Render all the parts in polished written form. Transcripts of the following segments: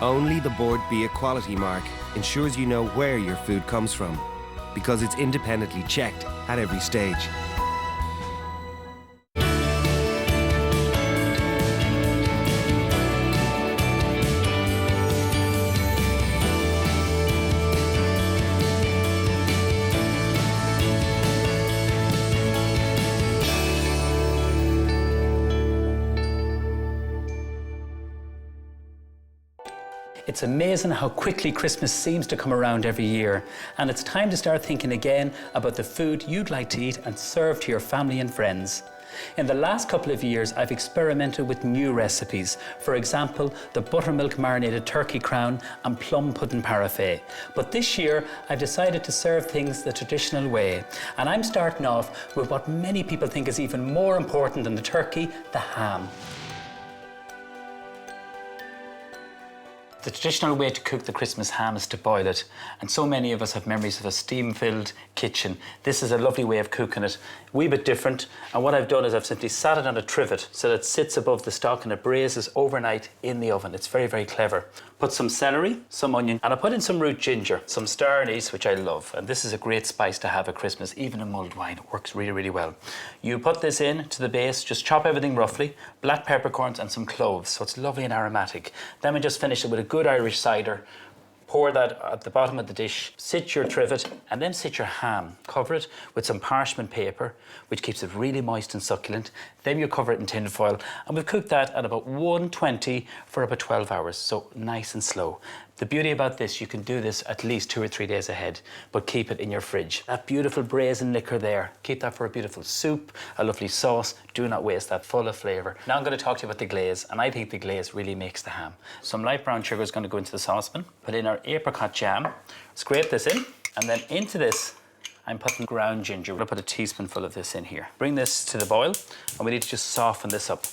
Only the Board B Equality mark ensures you know where your food comes from, because it's independently checked at every stage. It's amazing how quickly Christmas seems to come around every year, and it's time to start thinking again about the food you'd like to eat and serve to your family and friends. In the last couple of years, I've experimented with new recipes. For example, the buttermilk marinated turkey crown and plum pudding parfait. But this year, I've decided to serve things the traditional way. And I'm starting off with what many people think is even more important than the turkey, the ham. The traditional way to cook the Christmas ham is to boil it, and so many of us have memories of a steam-filled kitchen. This is a lovely way of cooking it, a wee bit different, and what I've done is I've simply sat it on a trivet so that it sits above the stock and it braises overnight in the oven. It's very, very clever. Put some celery, some onion, and I put in some root ginger, some star anise, which I love, and this is a great spice to have at Christmas, even in mulled wine. It works really, really well. You put this in to the base, just chop everything roughly, black peppercorns and some cloves, so it's lovely and aromatic. Then we just finish it with a good Irish cider. Pour that at the bottom of the dish, sit your trivet, and then sit your ham. Cover it with some parchment paper, which keeps it really moist and succulent. Then you cover it in tin foil, and we've cooked that at about 120 for about 12 hours, so nice and slow. The beauty about this, you can do this at least 2 or 3 days ahead, but keep it in your fridge. That beautiful braising liquor there, keep that for a beautiful soup, a lovely sauce. Do not waste that, full of flavour. Now I'm going to talk to you about the glaze, and I think the glaze really makes the ham. Some light brown sugar is going to go into the saucepan. Put in our apricot jam, scrape this in, and then into this I'm putting ground ginger. We're going to put a teaspoonful of this in here. Bring this to the boil, and we need to just soften this up.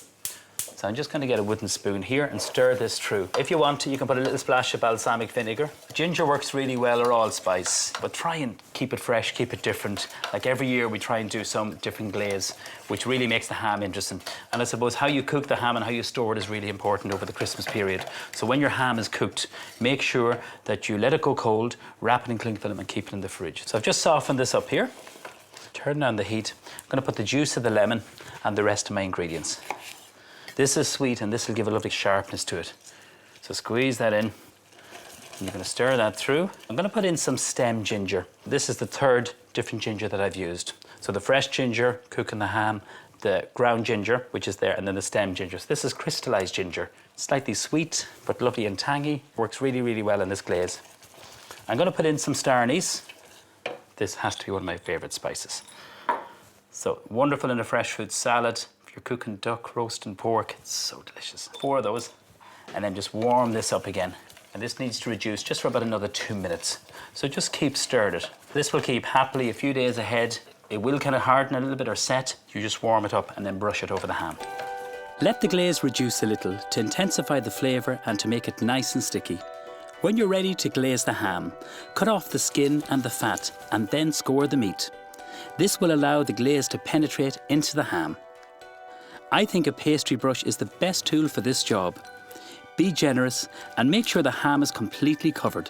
So I'm just going to get a wooden spoon here and stir this through. If you want to, you can put a little splash of balsamic vinegar. Ginger works really well, or allspice, but try and keep it fresh, keep it different. Like every year we try and do some different glaze, which really makes the ham interesting. And I suppose how you cook the ham and how you store it is really important over the Christmas period. So when your ham is cooked, make sure that you let it go cold, wrap it in cling film and keep it in the fridge. So I've just softened this up here, turn down the heat. I'm going to put the juice of the lemon and the rest of my ingredients. This is sweet and this will give a lovely sharpness to it. So squeeze that in. And you're going to stir that through. I'm going to put in some stem ginger. This is the third different ginger that I've used. So the fresh ginger, cooking the ham, the ground ginger, which is there, and then the stem ginger. So this is crystallized ginger. Slightly sweet, but lovely and tangy. Works really, really well in this glaze. I'm going to put in some star anise. This has to be one of my favorite spices. So wonderful in a fresh food salad. You're cooking duck, roast and pork, it's so delicious. 4 of those, and then just warm this up again. And this needs to reduce just for about another 2 minutes. So just keep stirred it. This will keep happily a few days ahead. It will kind of harden a little bit or set. You just warm it up and then brush it over the ham. Let the glaze reduce a little to intensify the flavour and to make it nice and sticky. When you're ready to glaze the ham, cut off the skin and the fat and then score the meat. This will allow the glaze to penetrate into the ham. I think a pastry brush is the best tool for this job. Be generous and make sure the ham is completely covered.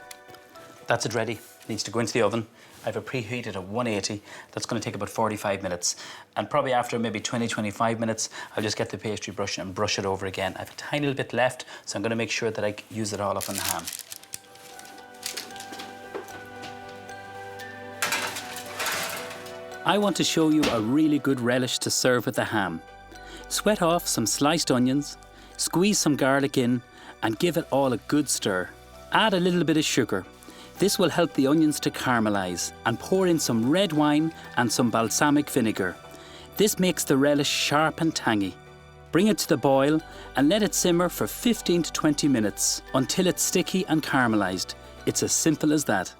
That's it ready. It needs to go into the oven. I have a preheated at 180. That's going to take about 45 minutes. And probably after maybe 20-25 minutes, I'll just get the pastry brush and brush it over again. I have a tiny little bit left, so I'm going to make sure that I use it all up on the ham. I want to show you a really good relish to serve with the ham. Sweat off some sliced onions, squeeze some garlic in and give it all a good stir. Add a little bit of sugar. This will help the onions to caramelise, and pour in some red wine and some balsamic vinegar. This makes the relish sharp and tangy. Bring it to the boil and let it simmer for 15 to 20 minutes until it's sticky and caramelised. It's as simple as that.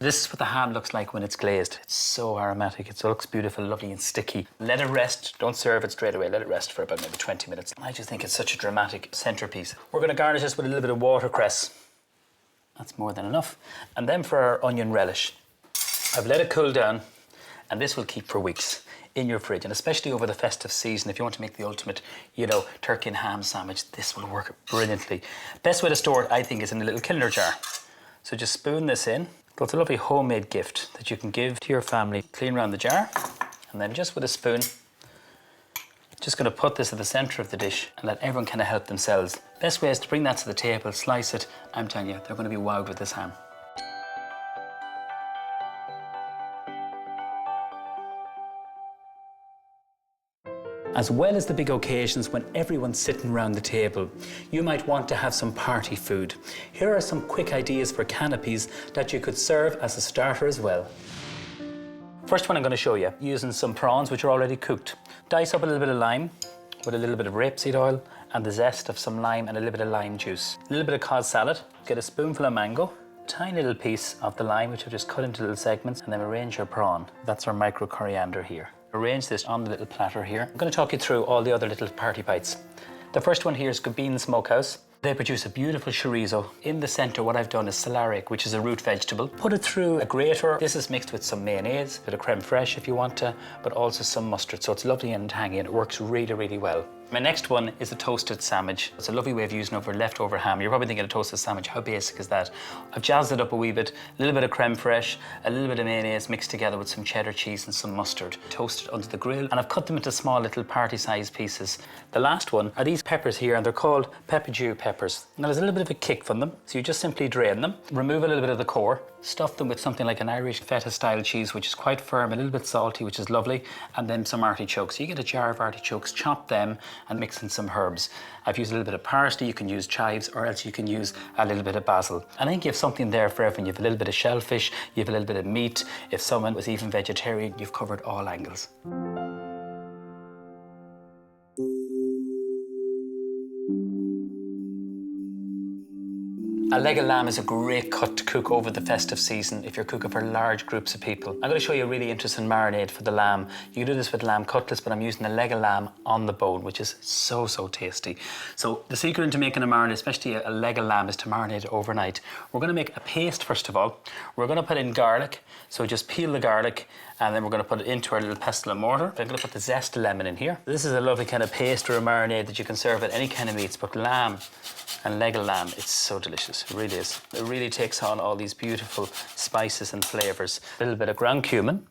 This is what the ham looks like when it's glazed. It's so aromatic, it looks beautiful, lovely and sticky. Let it rest, don't serve it straight away, let it rest for about maybe 20 minutes. I just think it's such a dramatic centrepiece. We're going to garnish this with a little bit of watercress. That's more than enough. And then for our onion relish. I've let it cool down, and this will keep for weeks. in your fridge, and especially over the festive season, if you want to make the ultimate, you know, turkey and ham sandwich, this will work brilliantly. Best way to store it, I think, is in a little Kinder jar. So just spoon this in. It's a lovely homemade gift that you can give to your family. Clean around the jar, and then just with a spoon, just going to put this at the centre of the dish and let everyone kind of help themselves. Best way is to bring that to the table, slice it. I'm telling you, they're going to be wowed with this ham. As well as the big occasions when everyone's sitting around the table, you might want to have some party food. Here are some quick ideas for canapes that you could serve as a starter as well. First one I'm going to show you, using some prawns which are already cooked. Dice up a little bit of lime with a little bit of rapeseed oil and the zest of some lime and a little bit of lime juice. A little bit of cod salad, get a spoonful of mango, tiny little piece of the lime which I've just cut into little segments, and then arrange your prawn. That's our micro coriander here. Arrange this on the little platter here. I'm going to talk you through all the other little party bites. The first one here is Gabine Smokehouse. They produce a beautiful chorizo. In the centre, what I've done is celeriac, which is a root vegetable. Put it through a grater. This is mixed with some mayonnaise, a bit of creme fraiche if you want to, but also some mustard, so it's lovely and tangy and it works really, really well. My next one is a toasted sandwich. It's a lovely way of using over leftover ham. You're probably thinking a toasted sandwich, how basic is that? I've jazzed it up a wee bit, a little bit of creme fraiche, a little bit of mayonnaise mixed together with some cheddar cheese and some mustard. Toasted onto the grill, and I've cut them into small little party-sized pieces. The last one are these peppers here, and they're called pepperdew peppers. Now there's a little bit of a kick from them, so you just simply drain them, remove a little bit of the core, stuff them with something like an Irish feta-style cheese, which is quite firm, a little bit salty, which is lovely, and then some artichokes. So you get a jar of artichokes, chop them, and mix in some herbs. I've used a little bit of parsley, you can use chives, or else you can use a little bit of basil. And I think you have something there for everyone. You have a little bit of shellfish, you have a little bit of meat. If someone was even vegetarian, you've covered all angles. A leg of lamb is a great cut to cook over the festive season if you're cooking for large groups of people. I'm going to show you a really interesting marinade for the lamb. You can do this with lamb cutlets, but I'm using a leg of lamb on the bone, which is so, so tasty. So the secret into making a marinade, especially a leg of lamb, is to marinate it overnight. We're going to make a paste first of all. We're going to put in garlic, so just peel the garlic, and then we're going to put it into our little pestle and mortar. I'm going to put the zest of lemon in here. This is a lovely kind of paste or a marinade that you can serve with any kind of meats, but lamb and leg of lamb, it's so delicious, it really is. It really takes on all these beautiful spices and flavours. A little bit of ground cumin,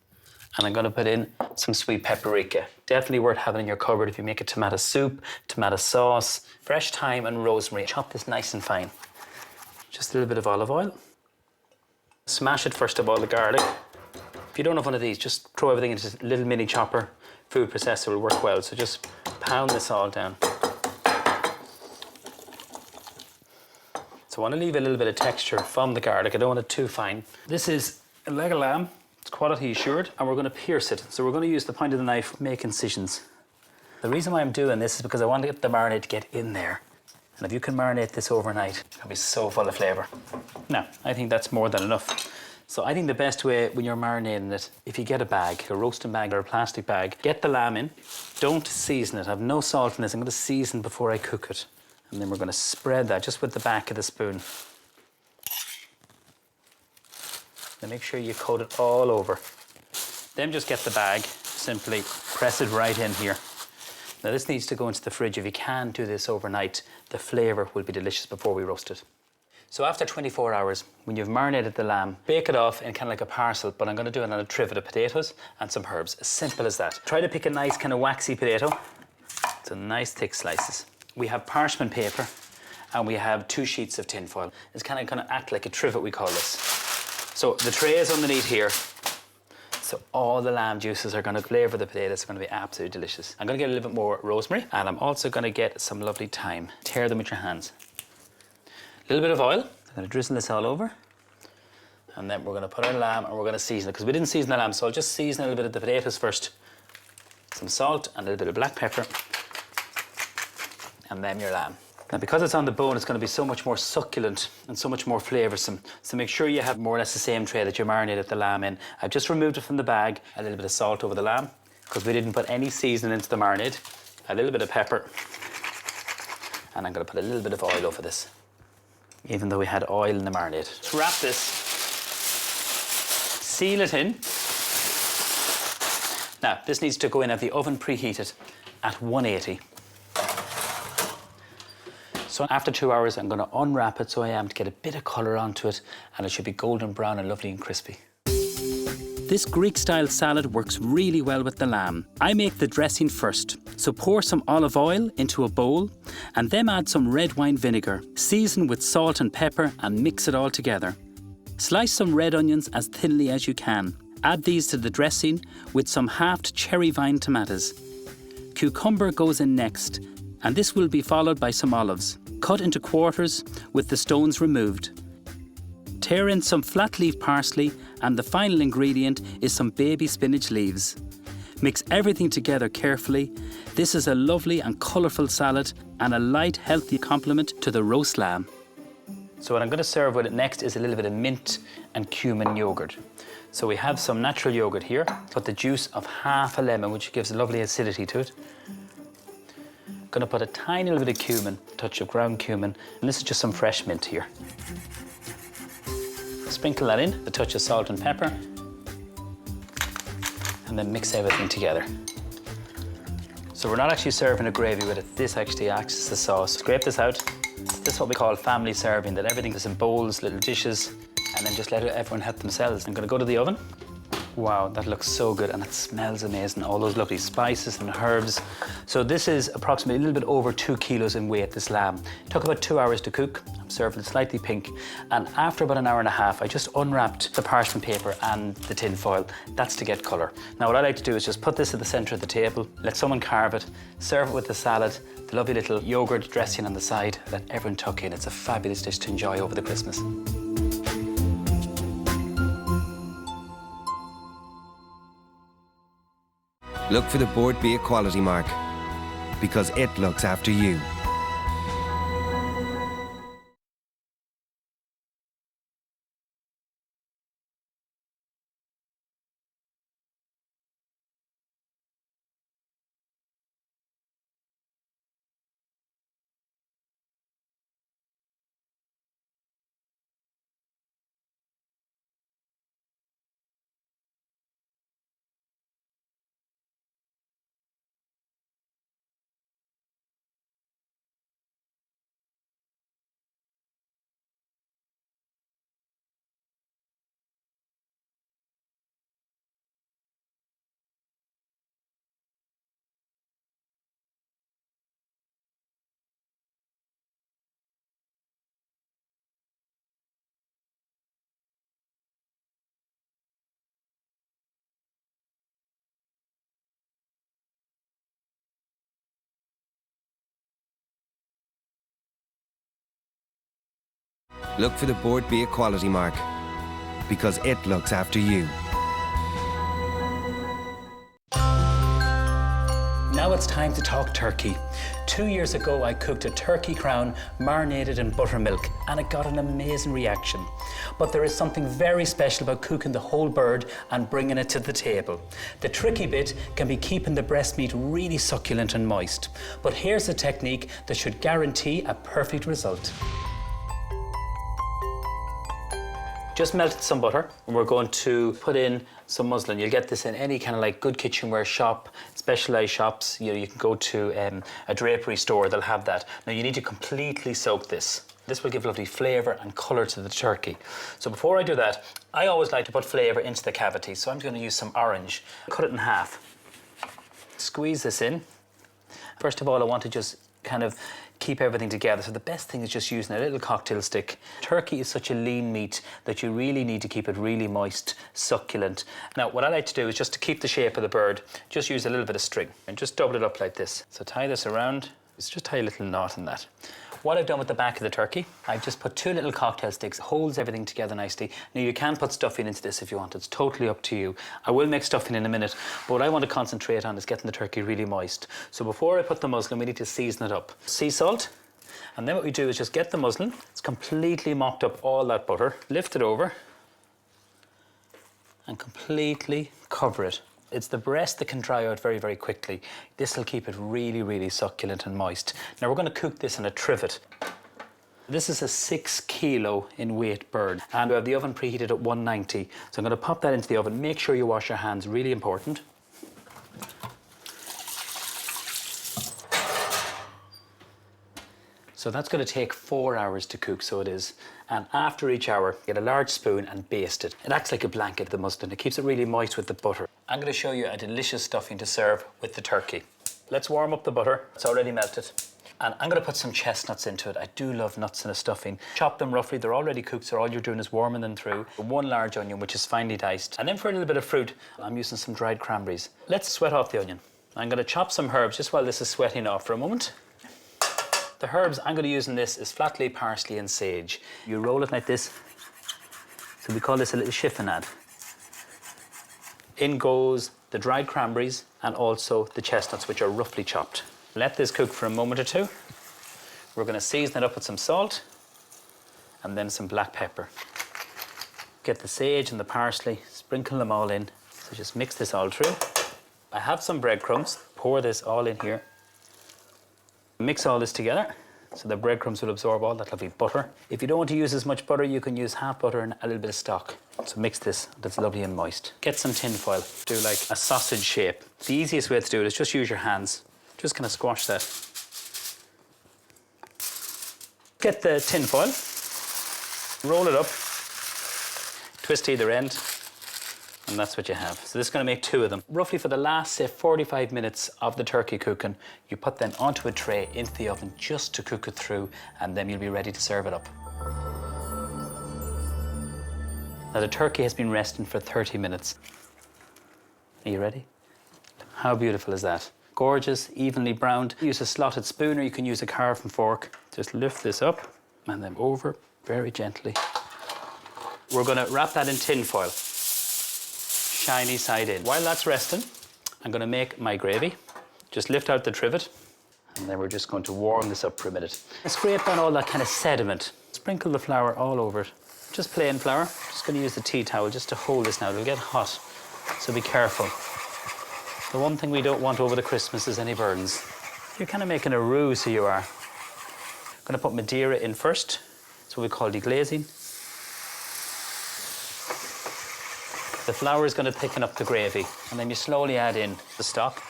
and I'm going to put in some sweet paprika. Definitely worth having in your cupboard if you make a tomato soup, tomato sauce, fresh thyme and rosemary. Chop this nice and fine. Just a little bit of olive oil. Smash it first of all, the garlic. If you don't have one of these, just throw everything into a little mini chopper. Food processor will work well, so just pound this all down. So I want to leave a little bit of texture from the garlic. I don't want it too fine. This is a leg of lamb. It's quality assured, and we're going to pierce it. So we're going to use the point of the knife, make incisions. The reason why I'm doing this is because I want to get the marinade to get in there. And if you can marinate this overnight, it'll be so full of flavour. Now, I think that's more than enough. So I think the best way when you're marinating it, if you get a bag, a roasting bag or a plastic bag, get the lamb in. Don't season it. I have no salt in this. I'm going to season before I cook it. And then we're going to spread that just with the back of the spoon. Then make sure you coat it all over. Then just get the bag, simply press it right in here. Now this needs to go into the fridge. If you can do this overnight, the flavour will be delicious before we roast it. So after 24 hours, when you've marinated the lamb, bake it off in kind of like a parcel, but I'm going to do it on a trivet of potatoes and some herbs. As simple as that. Try to pick a nice kind of waxy potato. So nice thick slices. We have parchment paper and we have 2 sheets of tin foil. It's kind of going to act like a trivet, we call this. So the tray is underneath here. So all the lamb juices are going to flavour the potatoes. It's going to be absolutely delicious. I'm going to get a little bit more rosemary, and I'm also going to get some lovely thyme. Tear them with your hands. A little bit of oil. I'm going to drizzle this all over. And then we're going to put our lamb and we're going to season it, because we didn't season the lamb, so I'll just season a little bit of the potatoes first. Some salt and a little bit of black pepper. And then your lamb. Now because it's on the bone, it's going to be so much more succulent and so much more flavoursome. So make sure you have more or less the same tray that you marinated the lamb in. I've just removed it from the bag, a little bit of salt over the lamb, because we didn't put any seasoning into the marinade. A little bit of pepper. And I'm going to put a little bit of oil over this, even though we had oil in the marinade. Let's wrap this, seal it in. Now, this needs to go in at the oven preheated at 180. So after 2 hours, I'm going to unwrap it so I am to get a bit of colour onto it, and it should be golden brown and lovely and crispy. This Greek-style salad works really well with the lamb. I make the dressing first, so pour some olive oil into a bowl and then add some red wine vinegar. Season with salt and pepper and mix it all together. Slice some red onions as thinly as you can. Add these to the dressing with some halved cherry vine tomatoes. Cucumber goes in next, and this will be followed by some olives, cut into quarters with the stones removed. Tear in some flat leaf parsley, and the final ingredient is some baby spinach leaves. Mix everything together carefully. This is a lovely and colourful salad and a light, healthy complement to the roast lamb. So what I'm going to serve with it next is a little bit of mint and cumin yoghurt. So we have some natural yoghurt here, put the juice of half a lemon, which gives a lovely acidity to it. Going to put a tiny little bit of cumin, a touch of ground cumin, and this is just some fresh mint here. Sprinkle that in, a touch of salt and pepper, and then mix everything together. So we're not actually serving a gravy with it. This actually acts as the sauce. Scrape this out. This is what we call family serving, that everything is in bowls, little dishes, and then just let everyone help themselves. I'm going to go to the oven. Wow, that looks so good, and it smells amazing. All those lovely spices and herbs. So this is approximately a little bit over 2 kilos in weight, this lamb. It took about 2 hours to cook. I'm serving it slightly pink. And after about an hour and a half, I just unwrapped the parchment paper and the tin foil. That's to get colour. Now, what I like to do is just put this at the centre of the table, let someone carve it, serve it with the salad, the lovely little yoghurt dressing on the side, let everyone tuck in. It's a fabulous dish to enjoy over the Christmas. Look for the Board Be Equality mark, because it looks after you. Look for the Board Be Equality mark, because it looks after you. Now it's time to talk turkey. 2 years ago, I cooked a turkey crown marinated in buttermilk, and it got an amazing reaction. But there is something very special about cooking the whole bird and bringing it to the table. The tricky bit can be keeping the breast meat really succulent and moist. But here's a technique that should guarantee a perfect result. Just melted some butter, and we're going to put in some muslin. You'll get this in any kind of like good kitchenware shop, specialised shops. You know, you can go to a drapery store, they'll have that. Now you need to completely soak this. This will give lovely flavour and colour to the turkey. So before I do that, I always like to put flavour into the cavity. So I'm going to use some orange. Cut it in half. Squeeze this in. First of all, I want to just kind of keep everything together. So the best thing is just using a little cocktail stick. Turkey is such a lean meat that you really need to keep it really moist, succulent. Now, what I like to do is just to keep the shape of the bird, just use a little bit of string and just double it up like this. So tie this around. It's just tie a little knot in that. What I've done with the back of the turkey, I've just put 2 little cocktail sticks, holds everything together nicely. Now you can put stuffing into this if you want, it's totally up to you. I will make stuffing in a minute, but what I want to concentrate on is getting the turkey really moist. So before I put the muslin, we need to season it up. Sea salt, and then what we do is just get the muslin, it's completely mopped up all that butter, lift it over, and completely cover it. It's the breast that can dry out very, very quickly. This will keep it really, really succulent and moist. Now we're going to cook this in a trivet. This is a 6 kilo in weight bird, and we have the oven preheated at 190. So I'm going to pop that into the oven. Make sure you wash your hands, really important. So that's going to take 4 hours to cook, so it is. And after each hour, get a large spoon and baste it. It acts like a blanket, the muslin. It keeps it really moist with the butter. I'm going to show you a delicious stuffing to serve with the turkey. Let's warm up the butter. It's already melted. And I'm going to put some chestnuts into it. I do love nuts in a stuffing. Chop them roughly. They're already cooked, so all you're doing is warming them through. 1 large onion, which is finely diced. And then for a little bit of fruit, I'm using some dried cranberries. Let's sweat off the onion. I'm going to chop some herbs just while this is sweating off for a moment. The herbs I'm going to use in this is flat leaf parsley and sage. You roll it like this. So we call this a little chiffonade. In goes the dried cranberries and also the chestnuts, which are roughly chopped. Let this cook for a moment or two. We're going to season it up with some salt and then some black pepper. Get the sage and the parsley, sprinkle them all in. So just mix this all through. I have some breadcrumbs. Pour this all in here. Mix all this together so the breadcrumbs will absorb all that lovely butter. If you don't want to use as much butter, you can use half butter and a little bit of stock. So mix this, that's lovely and moist. Get some tin foil, do like a sausage shape. The easiest way to do it is just use your hands. Just kind of squash that. Get the tin foil, roll it up, twist either end, and that's what you have. So this is going to make 2 of them. Roughly for the last, say, 45 minutes of the turkey cooking, you put them onto a tray into the oven just to cook it through, and then you'll be ready to serve it up. Now the turkey has been resting for 30 minutes. Are you ready? How beautiful is that? Gorgeous, evenly browned. Use a slotted spoon or you can use a carving fork. Just lift this up and then over very gently. We're going to wrap that in tin foil. Shiny side in. While that's resting, I'm going to make my gravy. Just lift out the trivet, and then we're just going to warm this up for a minute. Scrape down all that kind of sediment. Sprinkle the flour all over it. Just plain flour. Just going to use the tea towel just to hold this now. It'll get hot, so be careful. The one thing we don't want over the Christmas is any burns. You're kind of making a roux, so you are. I'm going to put Madeira in first. That's what we call deglazing. The flour is going to thicken up the gravy, and then you slowly add in the stock.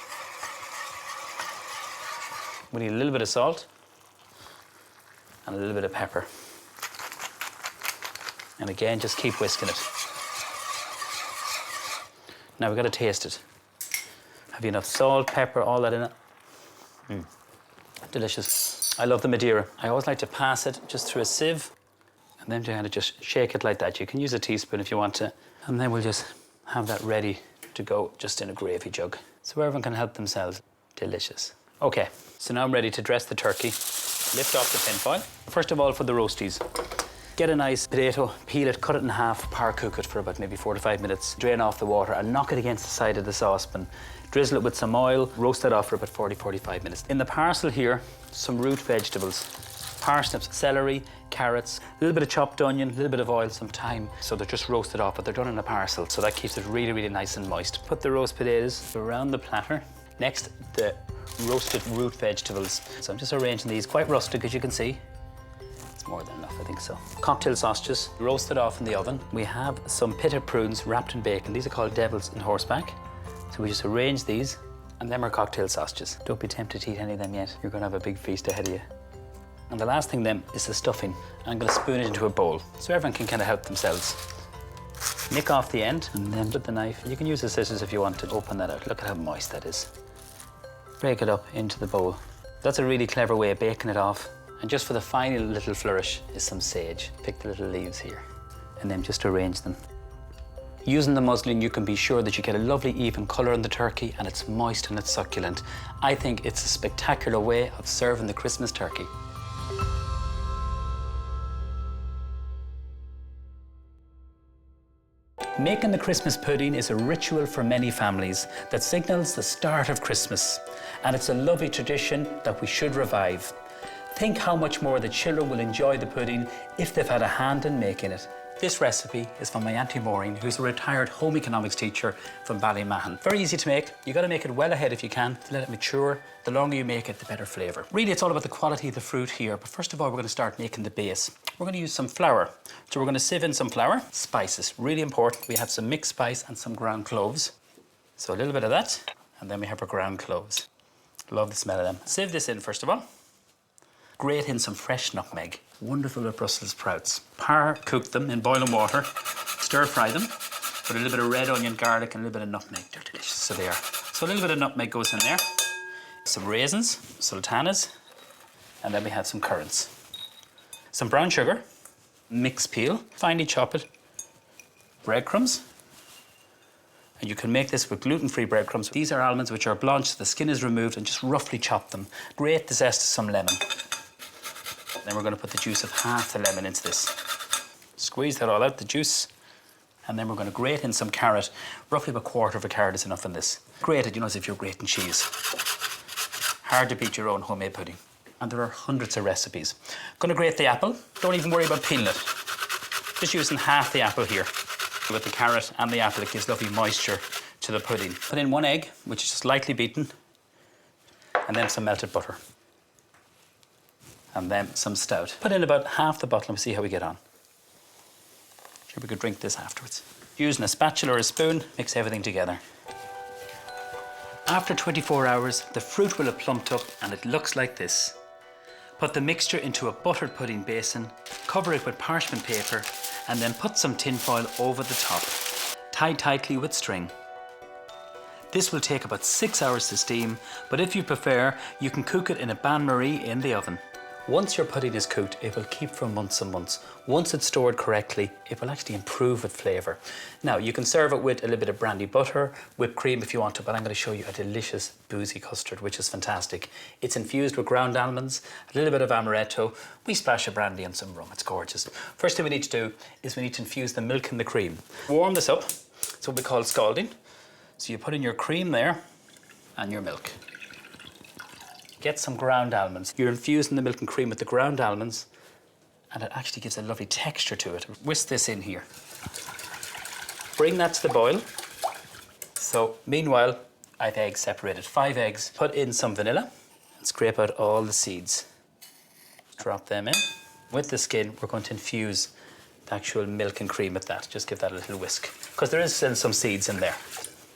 We need a little bit of salt and a little bit of pepper. And again, just keep whisking it. Now we've got to taste it. Have you enough salt, pepper, all that in it? Delicious. I love the Madeira. I always like to pass it just through a sieve, and then you kind of just shake it like that. You can use a teaspoon if you want to. And then we'll just have that ready to go just in a gravy jug. So everyone can help themselves. Delicious. Okay, so now I'm ready to dress the turkey. Lift off the tin foil. First of all, for the roasties. Get a nice potato, peel it, cut it in half, power cook it for about maybe 4 to 5 minutes. Drain off the water and knock it against the side of the saucepan. Drizzle it with some oil, roast it off for about 40-45 minutes. In the parcel here, some root vegetables. Parsnips, celery, carrots, a little bit of chopped onion, a little bit of oil, some thyme. So they're just roasted off, but they're done in a parcel. So that keeps it really, really nice and moist. Put the roast potatoes around the platter. Next, the roasted root vegetables. So I'm just arranging these quite rustic, as you can see. It's more than enough, I think so. Cocktail sausages, roasted off in the oven. We have some pitted prunes wrapped in bacon. These are called devils in horseback. So we just arrange these, and them are cocktail sausages. Don't be tempted to eat any of them yet. You're gonna have a big feast ahead of you. And the last thing then is the stuffing. I'm going to spoon it into a bowl so everyone can kind of help themselves. Nick off the end and then with the knife. You can use the scissors if you want to open that out. Look at how moist that is. Break it up into the bowl. That's a really clever way of baking it off. And just for the final little flourish is some sage. Pick the little leaves here and then just arrange them. Using the muslin, you can be sure that you get a lovely even colour on the turkey and it's moist and it's succulent. I think it's a spectacular way of serving the Christmas turkey. Making the Christmas pudding is a ritual for many families that signals the start of Christmas. And it's a lovely tradition that we should revive. Think how much more the children will enjoy the pudding if they've had a hand in making it. This recipe is from my Auntie Maureen, who's a retired home economics teacher from Ballymahon. Very easy to make. You got to make it well ahead if you can to let it mature. The longer you make it, the better flavour. Really, it's all about the quality of the fruit here. But first of all, we're going to start making the base. We're going to use some flour. So we're going to sieve in some flour. Spices, really important. We have some mixed spice and some ground cloves. So a little bit of that, and then we have our ground cloves. Love the smell of them. Sieve this in first of all. grate in some fresh nutmeg. Wonderful with Brussels sprouts. Cook them in boiling water, stir fry them, put a little bit of red onion, garlic, and a little bit of nutmeg. They're delicious, so they are. So a little bit of nutmeg goes in there, some raisins, sultanas, and then we have some currants. Some brown sugar, mixed peel, finely chop it, breadcrumbs, and you can make this with gluten-free breadcrumbs. These are almonds which are blanched, the skin is removed, and just roughly chop them. Grate the zest of some lemon. Then we're going to put the juice of half the lemon into this. Squeeze that all out, the juice, and then we're going to grate in some carrot. Roughly about a quarter of a carrot is enough in this. Grate it, you know, as if you're grating cheese. Hard to beat your own homemade pudding. And there are hundreds of recipes. Going to grate the apple. Don't even worry about peeling it. Just using half the apple here. With the carrot and the apple, it gives lovely moisture to the pudding. Put in 1 egg, which is just lightly beaten, and then some melted butter. And then some stout. Put in about half the bottle and we'll see how we get on. Sure, we could drink this afterwards. Using a spatula or a spoon, mix everything together. After 24 hours, the fruit will have plumped up and it looks like this. Put the mixture into a buttered pudding basin, cover it with parchment paper, and then put some tin foil over the top. Tie tightly with string. This will take about 6 hours to steam, but if you prefer, you can cook it in a bain-marie in the oven. Once your pudding is cooked, it will keep for months and months. Once it's stored correctly, it will actually improve with flavour. Now, you can serve it with a little bit of brandy butter, whipped cream if you want to, but I'm going to show you a delicious boozy custard, which is fantastic. It's infused with ground almonds, a little bit of amaretto. We splash a brandy and some rum. It's gorgeous. First thing we need to do is we need to infuse the milk and the cream. Warm this up. It's what we call scalding. So you put in your cream there and your milk. Get some ground almonds. You're infusing the milk and cream with the ground almonds, and it actually gives a lovely texture to it. Whisk this in here. Bring that to the boil. So meanwhile, I've eggs separated, 5 eggs. Put in some vanilla and scrape out all the seeds. Drop them in. With the skin, we're going to infuse the actual milk and cream with that. Just give that a little whisk, because there is still some seeds in there.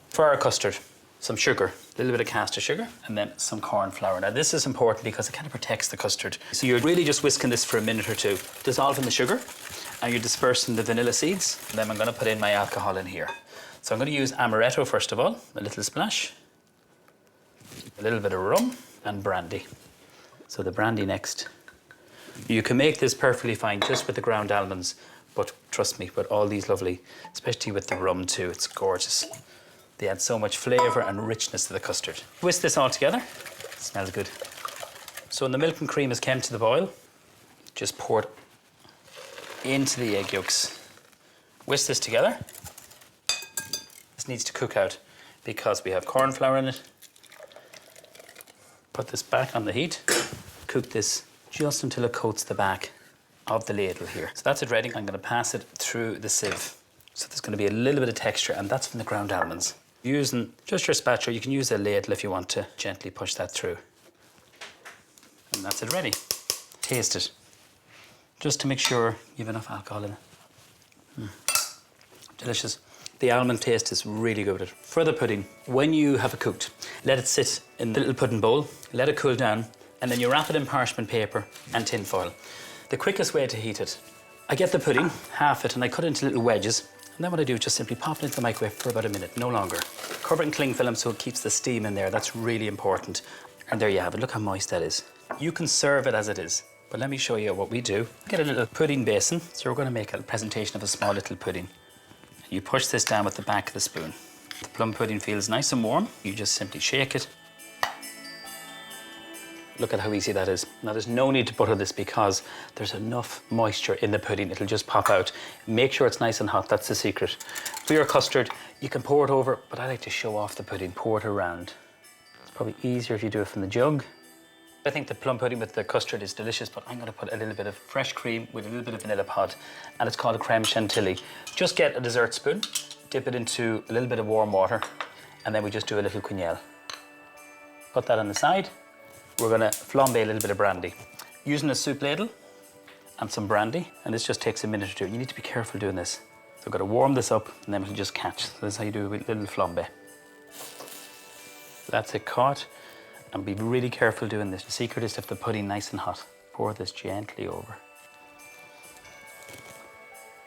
For our custard, some sugar, a little bit of caster sugar, and then some corn flour. Now this is important because it kind of protects the custard. So you're really just whisking this for a minute or two. Dissolving the sugar, and you're dispersing the vanilla seeds. And then I'm going to put in my alcohol in here. So I'm going to use amaretto first of all, a little splash, a little bit of rum, and brandy. So the brandy next. You can make this perfectly fine just with the ground almonds, but trust me, with all these lovely, especially with the rum too, it's gorgeous. They add so much flavour and richness to the custard. Whisk this all together. It smells good. So when the milk and cream has come to the boil, just pour it into the egg yolks. Whisk this together. This needs to cook out because we have corn flour in it. Put this back on the heat. Cook this just until it coats the back of the ladle here. So that's it ready. I'm going to pass it through the sieve. So there's going to be a little bit of texture, and that's from the ground almonds. Using just your spatula, you can use a ladle if you want to gently push that through. And that's it ready. Taste it, just to make sure you have enough alcohol in it. Delicious. The almond taste is really good. For the pudding, when you have it cooked, let it sit in the little pudding bowl, let it cool down, and then you wrap it in parchment paper and tin foil. The quickest way to heat it, I get the pudding, half it, and I cut it into little wedges. And then what I do is just simply pop it into the microwave for about a minute, no longer. Cover it in cling film so it keeps the steam in there. That's really important. And there you have it. Look how moist that is. You can serve it as it is. But let me show you what we do. Get a little pudding basin. So we're going to make a presentation of a small little pudding. You push this down with the back of the spoon. The plum pudding feels nice and warm. You just simply shake it. Look at how easy that is. Now there's no need to butter this because there's enough moisture in the pudding. It'll just pop out. Make sure it's nice and hot, that's the secret. For your custard, you can pour it over, but I like to show off the pudding, pour it around. It's probably easier if you do it from the jug. I think the plum pudding with the custard is delicious, but I'm going to put a little bit of fresh cream with a little bit of vanilla pod, and it's called a creme chantilly. Just get a dessert spoon, dip it into a little bit of warm water, and then we just do a little quenelle. Put that on the side. We're going to flambe a little bit of brandy. Using a soup ladle and some brandy, and this just takes a minute or two. You need to be careful doing this. So we've got to warm this up, and then it'll just catch. So this is how you do a little flambe. That's it caught, and be really careful doing this. The secret is to have the pudding nice and hot. Pour this gently over.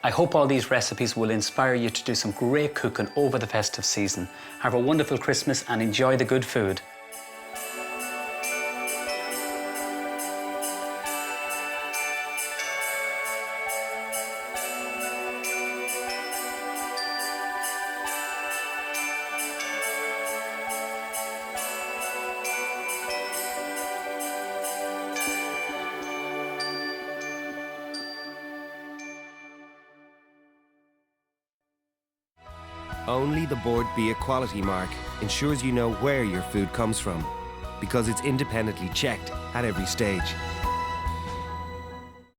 I hope all these recipes will inspire you to do some great cooking over the festive season. Have a wonderful Christmas and enjoy the good food. Only the Board B Equality mark ensures you know where your food comes from, because it's independently checked at every stage.